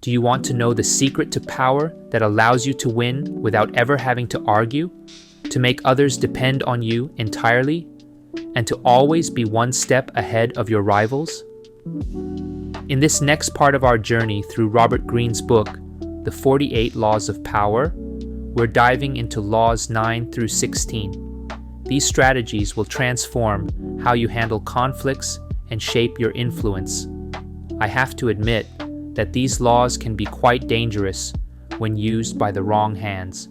Do you want to know the secret to power that allows you to win without ever having to argue, to make others depend on you entirely, and to always be one step ahead of your rivals? In this next part of our journey through Robert Greene's book, The 48 Laws of Power, we're diving into laws 9 through 16. These strategies will transform how you handle conflicts and shape your influence. I have to admit that these laws can be quite dangerous when used by the wrong hands.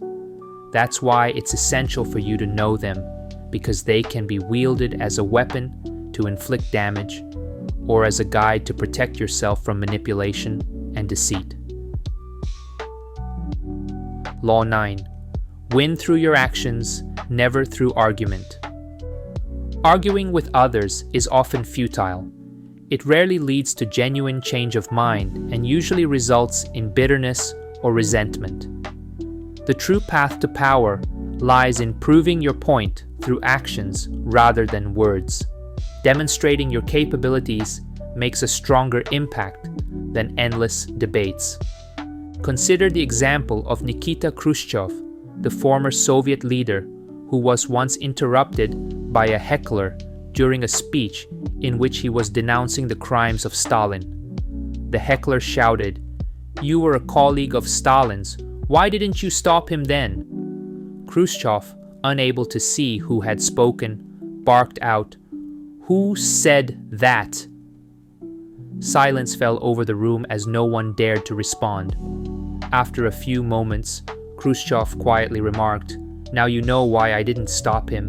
That's why it's essential for you to know them, because they can be wielded as a weapon to inflict damage or as a guide to protect yourself from manipulation and deceit. Law 9. Win through your actions, never through argument. Arguing with others is often futile. It rarely leads to genuine change of mind and usually results in bitterness or resentment. The true path to power lies in proving your point through actions rather than words. Demonstrating your capabilities makes a stronger impact than endless debates. Consider the example of Nikita Khrushchev, the former Soviet leader who was once interrupted by a heckler during a speech in which he was denouncing the crimes of Stalin. The heckler shouted, "You were a colleague of Stalin's. Why didn't you stop him then?" Khrushchev, unable to see who had spoken, barked out, "Who said that?" Silence fell over the room as no one dared to respond. After a few moments, Khrushchev quietly remarked, "Now you know why I didn't stop him."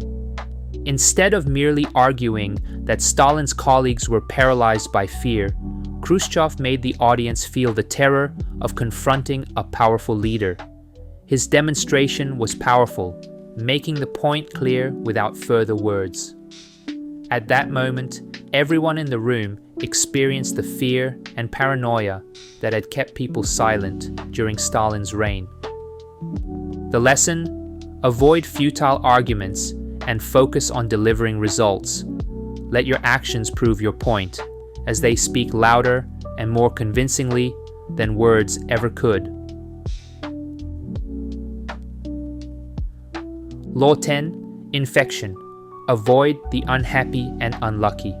Instead of merely arguing that Stalin's colleagues were paralyzed by fear, Khrushchev made the audience feel the terror of confronting a powerful leader. His demonstration was powerful, making the point clear without further words. At that moment, everyone in the room experienced the fear and paranoia that had kept people silent during Stalin's reign. The lesson: avoid futile arguments and focus on delivering results. Let your actions prove your point, as they speak louder and more convincingly than words ever could. Law 10. Infection. Avoid the unhappy and unlucky.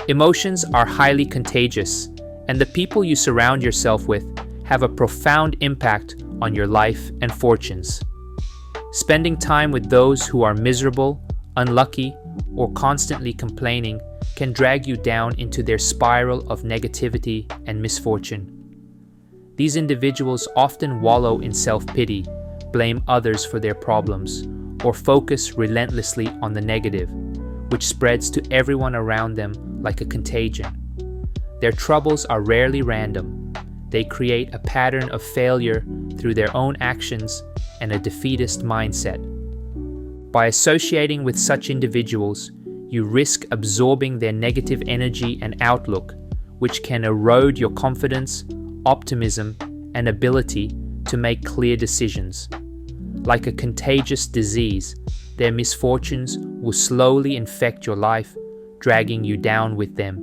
Emotions are highly contagious, and the people you surround yourself with have a profound impact on your life and fortunes. Spending time with those who are miserable, unlucky, or constantly complaining can drag you down into their spiral of negativity and misfortune. These individuals often wallow in self-pity, blame others for their problems, or focus relentlessly on the negative, which spreads to everyone around them like a contagion. Their troubles are rarely random. They create a pattern of failure through their own actions and a defeatist mindset. By associating with such individuals, you risk absorbing their negative energy and outlook, which can erode your confidence, optimism, and ability to make clear decisions. Like a contagious disease, their misfortunes will slowly infect your life, dragging you down with them.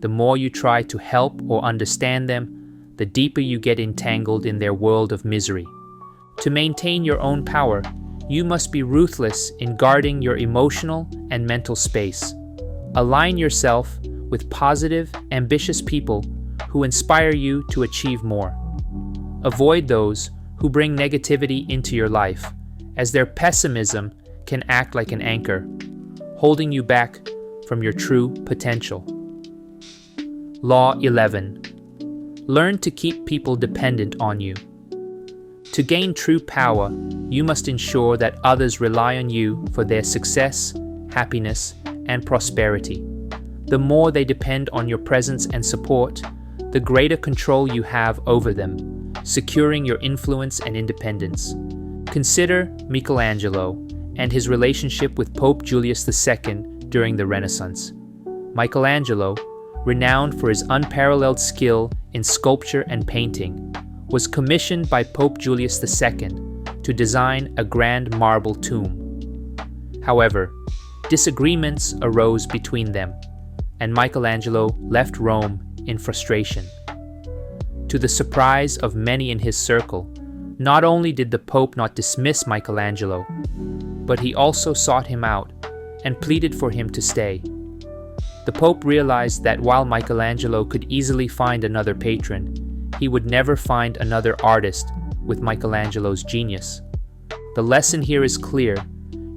The more you try to help or understand them, the deeper you get entangled in their world of misery. To maintain your own power, you must be ruthless in guarding your emotional and mental space. Align yourself with positive, ambitious people who inspire you to achieve more. Avoid those who bring negativity into your life, as their pessimism can act like an anchor, holding you back from your true potential. Law 11. Learn to keep people dependent on you. To gain true power, you must ensure that others rely on you for their success, happiness, and prosperity. The more they depend on your presence and support, the greater control you have over them, securing your influence and independence. Consider Michelangelo and his relationship with Pope Julius II during the Renaissance. Michelangelo, renowned for his unparalleled skill in sculpture and painting, was commissioned by Pope Julius II to design a grand marble tomb. However, disagreements arose between them, and Michelangelo left Rome in frustration. To the surprise of many in his circle, not only did the Pope not dismiss Michelangelo, but he also sought him out and pleaded for him to stay. The Pope realized that while Michelangelo could easily find another patron, he would never find another artist with Michelangelo's genius. The lesson here is clear.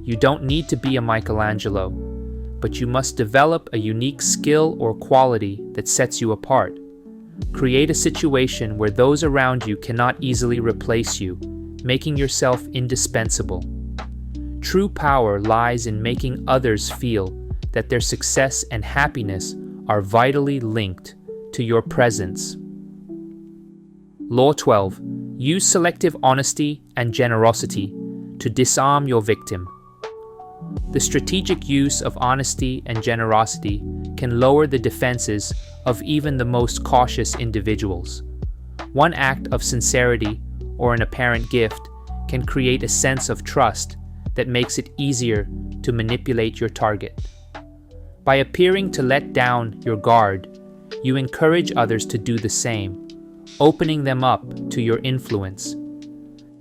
You don't need to be a Michelangelo, but you must develop a unique skill or quality that sets you apart. Create a situation where those around you cannot easily replace you, making yourself indispensable. True power lies in making others feel that their success and happiness are vitally linked to your presence. Law 12. Use selective honesty and generosity to disarm your victim. The strategic use of honesty and generosity can lower the defenses of even the most cautious individuals. One act of sincerity or an apparent gift can create a sense of trust that makes it easier to manipulate your target. By appearing to let down your guard, you encourage others to do the same, opening them up to your influence.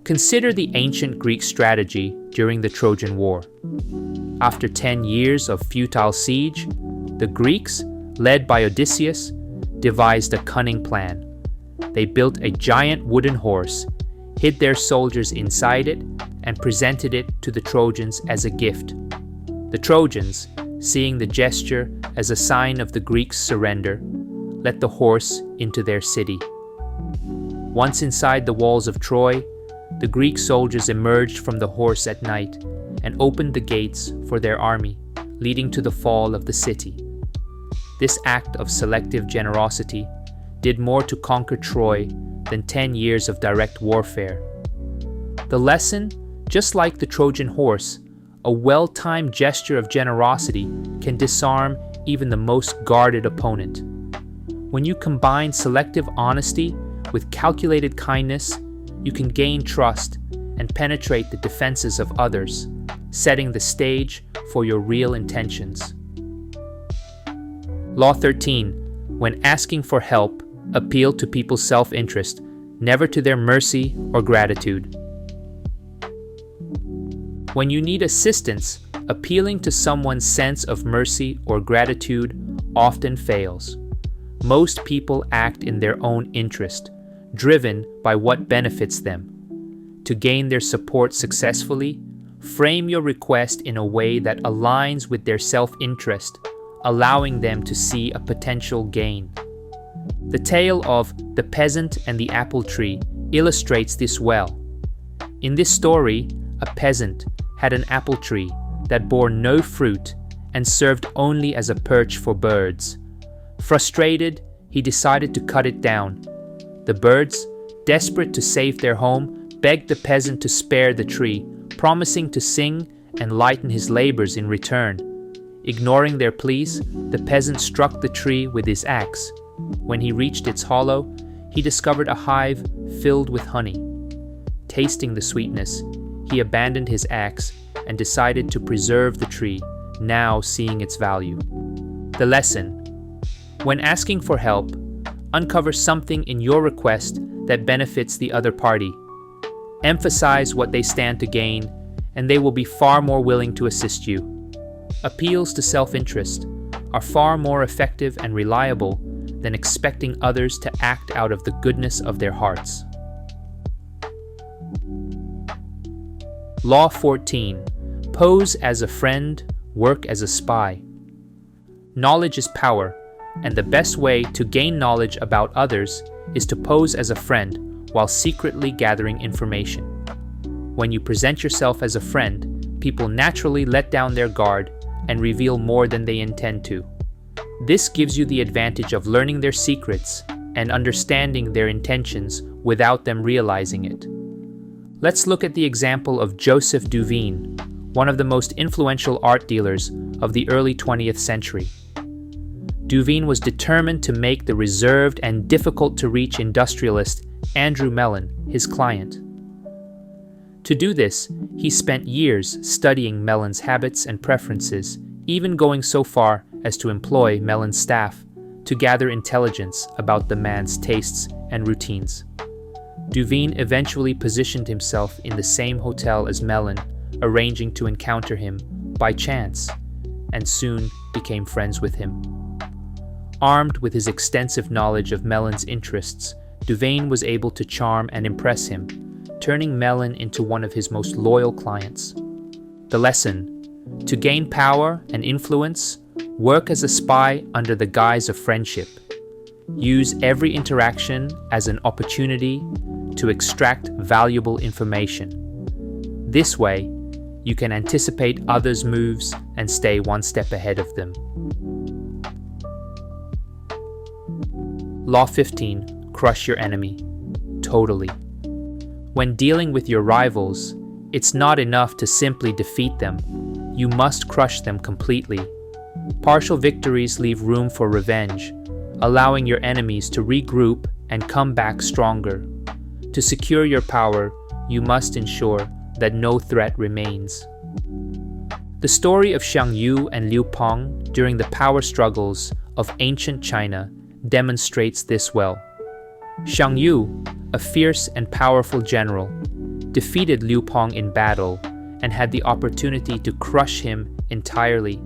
Consider the ancient Greek strategy during the Trojan War. After 10 years of futile siege, the Greeks, led by Odysseus, devised a cunning plan. They built a giant wooden horse, hid their soldiers inside it, and presented it to the Trojans as a gift. The Trojans, seeing the gesture as a sign of the Greeks' surrender, let the horse into their city. Once inside the walls of Troy, the Greek soldiers emerged from the horse at night and opened the gates for their army, leading to the fall of the city. This act of selective generosity did more to conquer Troy than 10 years of direct warfare. The lesson, just like the Trojan horse, a well-timed gesture of generosity can disarm even the most guarded opponent. When you combine selective honesty with calculated kindness, you can gain trust and penetrate the defenses of others, setting the stage for your real intentions. Law 13. When asking for help, appeal to people's self-interest, never to their mercy or gratitude. When you need assistance, appealing to someone's sense of mercy or gratitude often fails. Most people act in their own interest, driven by what benefits them. To gain their support successfully, frame your request in a way that aligns with their self-interest, allowing them to see a potential gain. The tale of the peasant and the apple tree illustrates this well. In this story, a peasant had an apple tree that bore no fruit and served only as a perch for birds. Frustrated, he decided to cut it down. The birds, desperate to save their home, begged the peasant to spare the tree, promising to sing and lighten his labors in return. Ignoring their pleas, the peasant struck the tree with his axe. When he reached its hollow, he discovered a hive filled with honey. Tasting the sweetness, he abandoned his axe and decided to preserve the tree, now seeing its value. The lesson: when asking for help, uncover something in your request that benefits the other party. Emphasize what they stand to gain, and they will be far more willing to assist you. Appeals to self-interest are far more effective and reliable than expecting others to act out of the goodness of their hearts. Law 14. Pose as a friend, work as a spy. Knowledge is power, and the best way to gain knowledge about others is to pose as a friend while secretly gathering information. When you present yourself as a friend, people naturally let down their guard and reveal more than they intend to. This gives you the advantage of learning their secrets and understanding their intentions without them realizing it. Let's look at the example of Joseph Duveen, one of the most influential art dealers of the early 20th century. Duveen was determined to make the reserved and difficult-to-reach industrialist Andrew Mellon his client. To do this, he spent years studying Mellon's habits and preferences, even going so far as to employ Mellon's staff to gather intelligence about the man's tastes and routines. Duveen eventually positioned himself in the same hotel as Melon, arranging to encounter him by chance, and soon became friends with him. Armed with his extensive knowledge of Melon's interests, Duveen was able to charm and impress him, turning Melon into one of his most loyal clients. The lesson: to gain power and influence, work as a spy under the guise of friendship. Use every interaction as an opportunity to extract valuable information. This way, you can anticipate others' moves and stay one step ahead of them. Law 15. Crush your enemy. Totally. When dealing with your rivals, it's not enough to simply defeat them. You must crush them completely. Partial victories leave room for revenge, allowing your enemies to regroup and come back stronger. To secure your power, you must ensure that no threat remains. The story of Xiang Yu and Liu Pong during the power struggles of ancient China demonstrates this well. Xiang Yu, a fierce and powerful general, defeated Liu Pong in battle and had the opportunity to crush him entirely.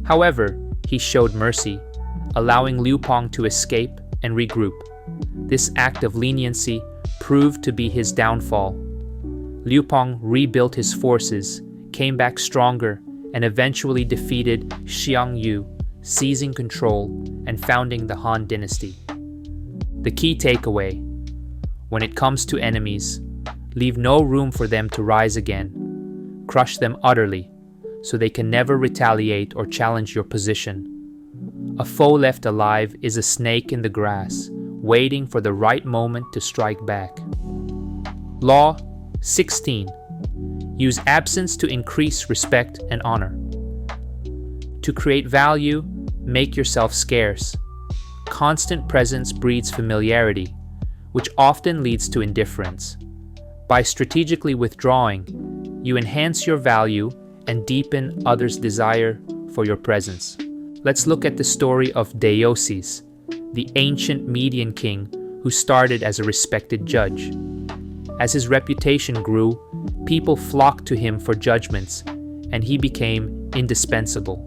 However, he showed mercy, allowing Liu Pong to escape and regroup. This act of leniency proved to be his downfall. Liu Pong rebuilt his forces, came back stronger, and eventually defeated Xiang Yu, seizing control and founding the Han Dynasty. The key takeaway: when it comes to enemies, leave no room for them to rise again. Crush them utterly, so they can never retaliate or challenge your position. A foe left alive is a snake in the grass, waiting for the right moment to strike back. Law 16. Use absence to increase respect and honor. To create value, make yourself scarce. Constant presence breeds familiarity, which often leads to indifference. By strategically withdrawing, you enhance your value and deepen others' desire for your presence. Let's look at the story of Deioces, the ancient Median king who started as a respected judge. As his reputation grew, people flocked to him for judgments, and he became indispensable.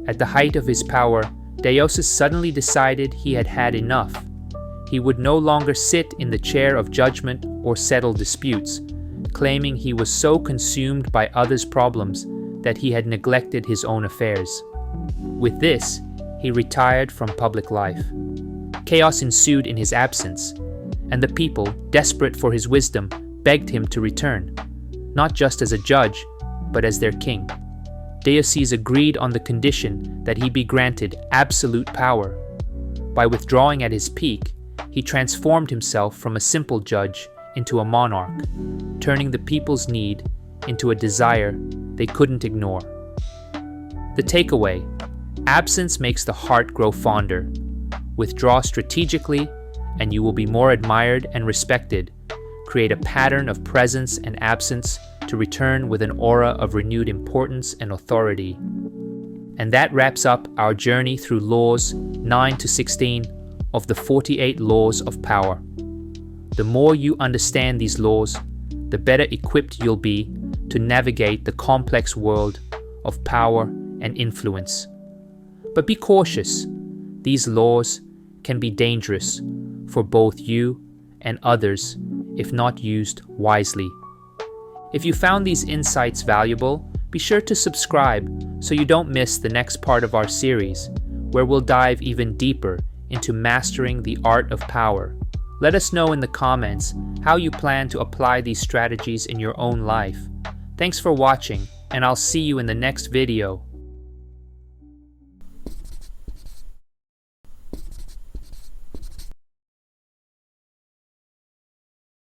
At the height of his power, Deioces suddenly decided he had had enough. He would no longer sit in the chair of judgment or settle disputes, claiming he was so consumed by others' problems that he had neglected his own affairs. With this, he retired from public life. Chaos ensued in his absence, and the people, desperate for his wisdom, begged him to return, not just as a judge, but as their king. Deioces agreed on the condition that he be granted absolute power. By withdrawing at his peak, he transformed himself from a simple judge into a monarch, turning the people's need into a desire they couldn't ignore. The takeaway: absence makes the heart grow fonder. Withdraw strategically, and you will be more admired and respected. Create a pattern of presence and absence to return with an aura of renewed importance and authority. And that wraps up our journey through laws 9 to 16 of the 48 laws of power. The more you understand these laws, the better equipped you'll be to navigate the complex world of power and influence. But be cautious. These laws can be dangerous for both you and others if not used wisely. If you found these insights valuable, be sure to subscribe so you don't miss the next part of our series, where we'll dive even deeper into mastering the art of power. Let us know in the comments how you plan to apply these strategies in your own life. Thanks for watching, and I'll see you in the next video.